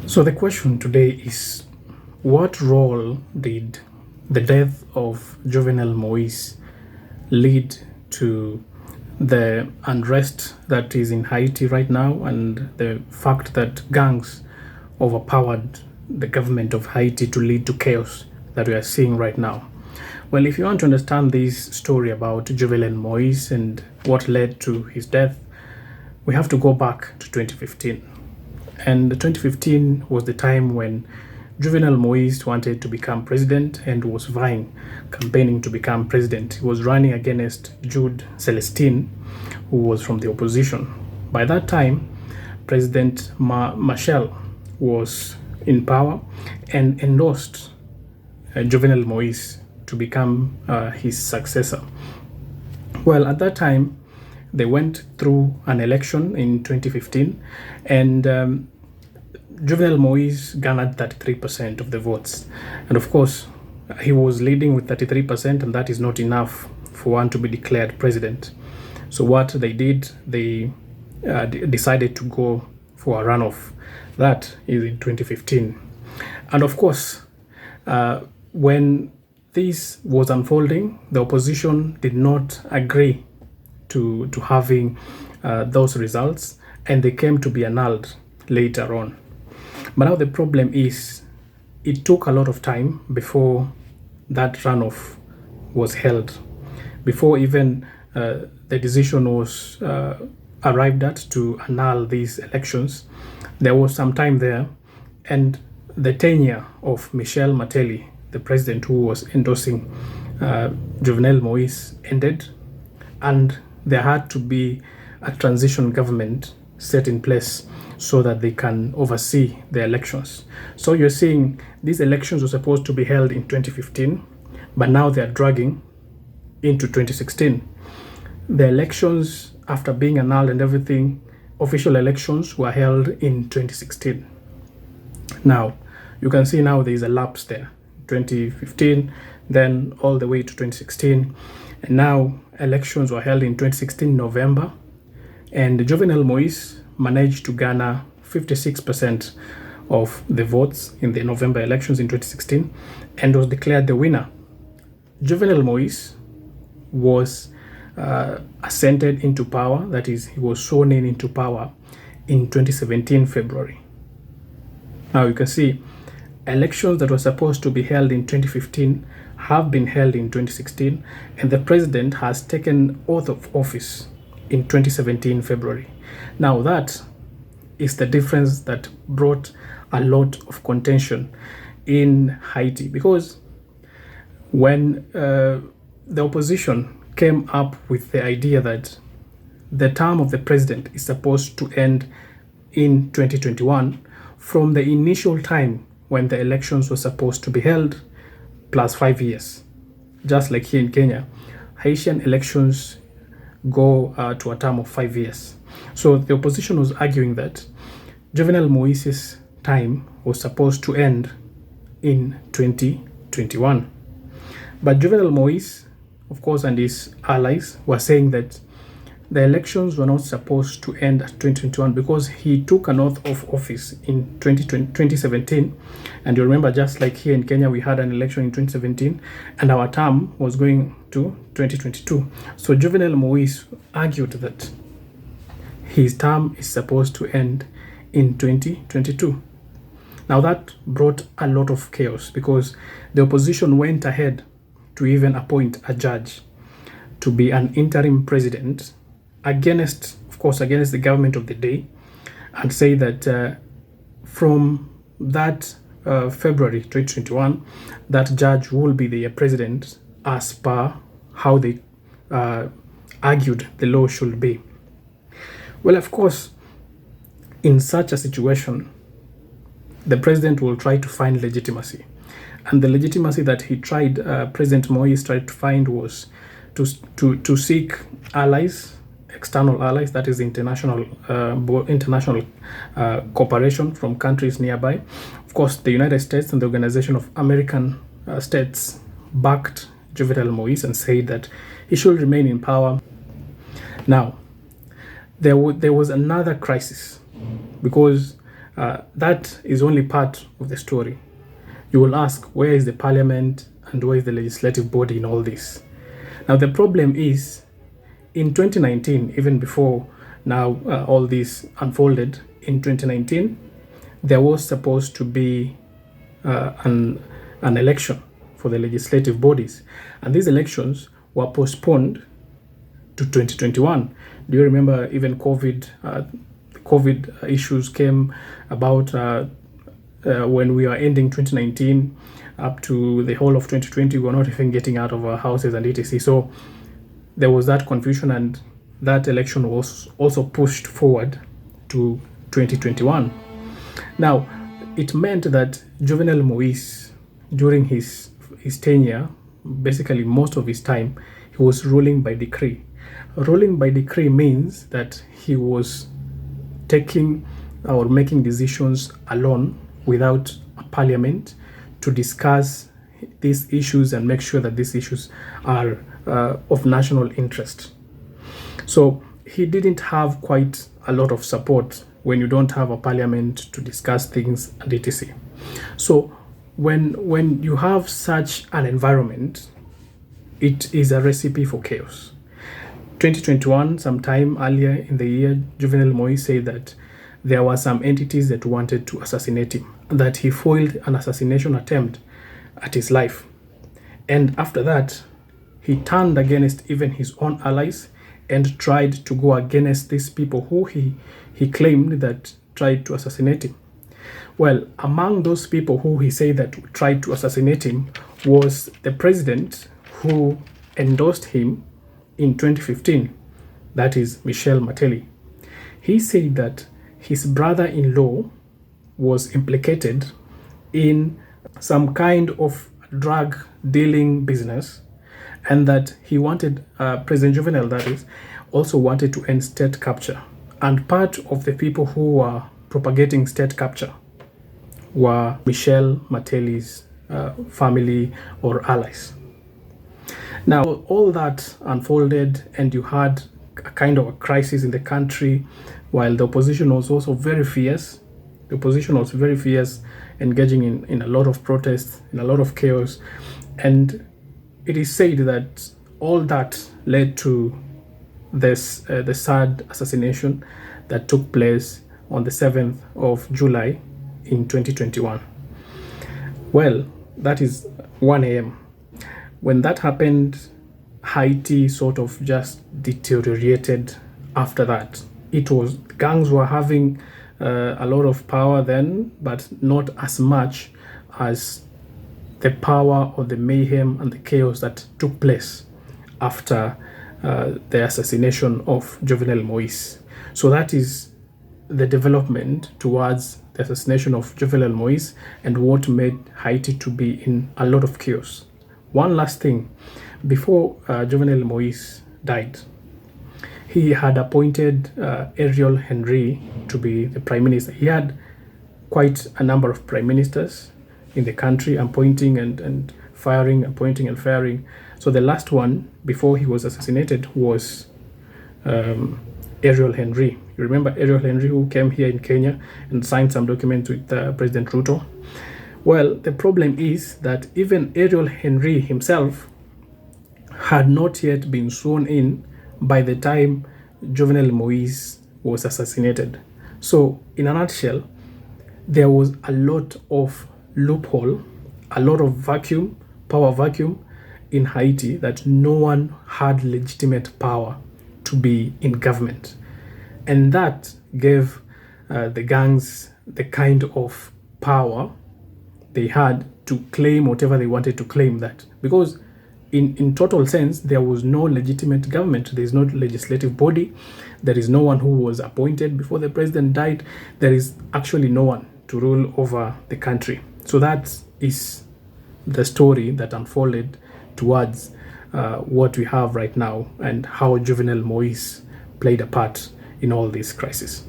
So the question today is, what role did the death of Jovenel Moise lead to the unrest that is in Haiti right now, and the fact that gangs overpowered the government of Haiti to lead to chaos that we are seeing right now? Well, if you want to understand this story about Jovenel Moise and what led to his death, we have to go back to 2015. And 2015 was the time when Jovenel Moise wanted to become president and was vying, campaigning to become president. He was running against Jude Celestine, who was from the opposition. By that time, President Machel was in power and endorsed Jovenel Moise to become his successor. Well, at that time, they went through an election in 2015, and Jovenel Moise garnered 33% of the votes. And of course, he was leading with 33%, and that is not enough for one to be declared president. So what they did, they decided to go for a runoff. That is in 2015. And of course, when this was unfolding, the opposition did not agree to having those results, and they came to be annulled later on. But now the problem is, it took a lot of time before that runoff was held, before even the decision was arrived at to annul these elections. There was some time there, and the tenure of Michel Martelly, the president who was endorsing Jovenel Moise, ended, and there had to be a transition government set in place so that they can oversee the elections. So you're seeing these elections were supposed to be held in 2015, but now they're dragging into 2016. The elections, after being annulled and everything, official elections were held in 2016. Now, you can see now there is a lapse there. 2015, then all the way to 2016. And now elections were held in 2016 November, and Jovenel Moise managed to garner 56% of the votes in the November elections in 2016 and was declared the winner. Jovenel Moise was ascended into power, that is, he was sworn into power in 2017 February. Now you can see elections that were supposed to be held in 2015 have been held in 2016, and the president has taken oath of office in 2017 February. Now that is the difference that brought a lot of contention in Haiti, because when the opposition came up with the idea that the term of the president is supposed to end in 2021, from the initial time when the elections were supposed to be held, plus 5 years. Just like here in Kenya, Haitian elections go to a term of 5 years. So the opposition was arguing that Jovenel Moise's time was supposed to end in 2021. But Jovenel Moise, of course, and his allies were saying that the elections were not supposed to end at 2021 because he took an oath of office in 2017. And you remember, just like here in Kenya, we had an election in 2017 and our term was going to 2022. So Jovenel Moise argued that his term is supposed to end in 2022. Now that brought a lot of chaos because the opposition went ahead to even appoint a judge to be an interim president against the government of the day, and say that from that February 2021, that judge will be the president as per how they argued the law should be. Well, of course, in such a situation, the president will try to find legitimacy. And the legitimacy that he tried, President Moise tried to find, was to seek allies, external allies, that is international cooperation from countries nearby. Of course, the United States and the Organization of American States backed Jovenel Moise and said that he should remain in power. Now, there was another crisis because that is only part of the story. You will ask, where is the parliament and where is the legislative body in all this? Now, the problem is, in 2019, even before now all this unfolded, in 2019, there was supposed to be an election for the legislative bodies. And these elections were postponed to 2021. Do you remember even COVID issues came about when we are ending 2019 up to the whole of 2020, we were not even getting out of our houses and etc. So there was that confusion, and that election was also pushed forward to 2021. Now, it meant that Jovenel Moise, during his tenure, basically most of his time, he was ruling by decree. Ruling by decree means that he was taking or making decisions alone without a parliament to discuss these issues and make sure that these issues are of national interest. So he didn't have quite a lot of support when you don't have a parliament to discuss things and etc. So when you have such an environment, it is a recipe for chaos. 2021, sometime earlier in the year, Jovenel Moise said that there were some entities that wanted to assassinate him, that he foiled an assassination attempt at his life. And after that, he turned against even his own allies and tried to go against these people who he claimed that tried to assassinate him. Well, among those people who he said that tried to assassinate him was the president who endorsed him in 2015, that is Michel Martelly. He said that his brother-in-law was implicated in some kind of drug dealing business, and that he wanted, President Jovenel, that is, also wanted to end state capture. And part of the people who were propagating state capture were Michel Martelly's family or allies. Now, all that unfolded, and you had a kind of a crisis in the country, while the opposition was also very fierce. The opposition was very fierce, engaging in a lot of protests, in a lot of chaos. And it is said that all that led to this the sad assassination that took place on the 7th of July in 2021. Well, that is 1 a.m. When that happened, Haiti sort of just deteriorated after that. Gangs were having a lot of power then, but not as much as the power or the mayhem and the chaos that took place after the assassination of Jovenel Moise. So that is the development towards the assassination of Jovenel Moise and what made Haiti to be in a lot of chaos. One last thing, before Jovenel Moise died, he had appointed Ariel Henry to be the prime minister. He had quite a number of prime ministers in the country, appointing and firing, appointing and firing. So the last one before he was assassinated was Ariel Henry. You remember Ariel Henry, who came here in Kenya and signed some documents with President Ruto? Well, the problem is that even Ariel Henry himself had not yet been sworn in by the time Jovenel Moise was assassinated. So, in a nutshell, there was a lot of loophole, a lot of power vacuum in Haiti, that no one had legitimate power to be in government. And that gave the gangs the kind of power they had to claim whatever they wanted to claim, that because in total sense there was no legitimate government. There is no legislative body, there is no one who was appointed before the president died, there is actually no one to rule over the country. So that is the story that unfolded towards what we have right now, and how Jovenel Moise played a part in all this crisis.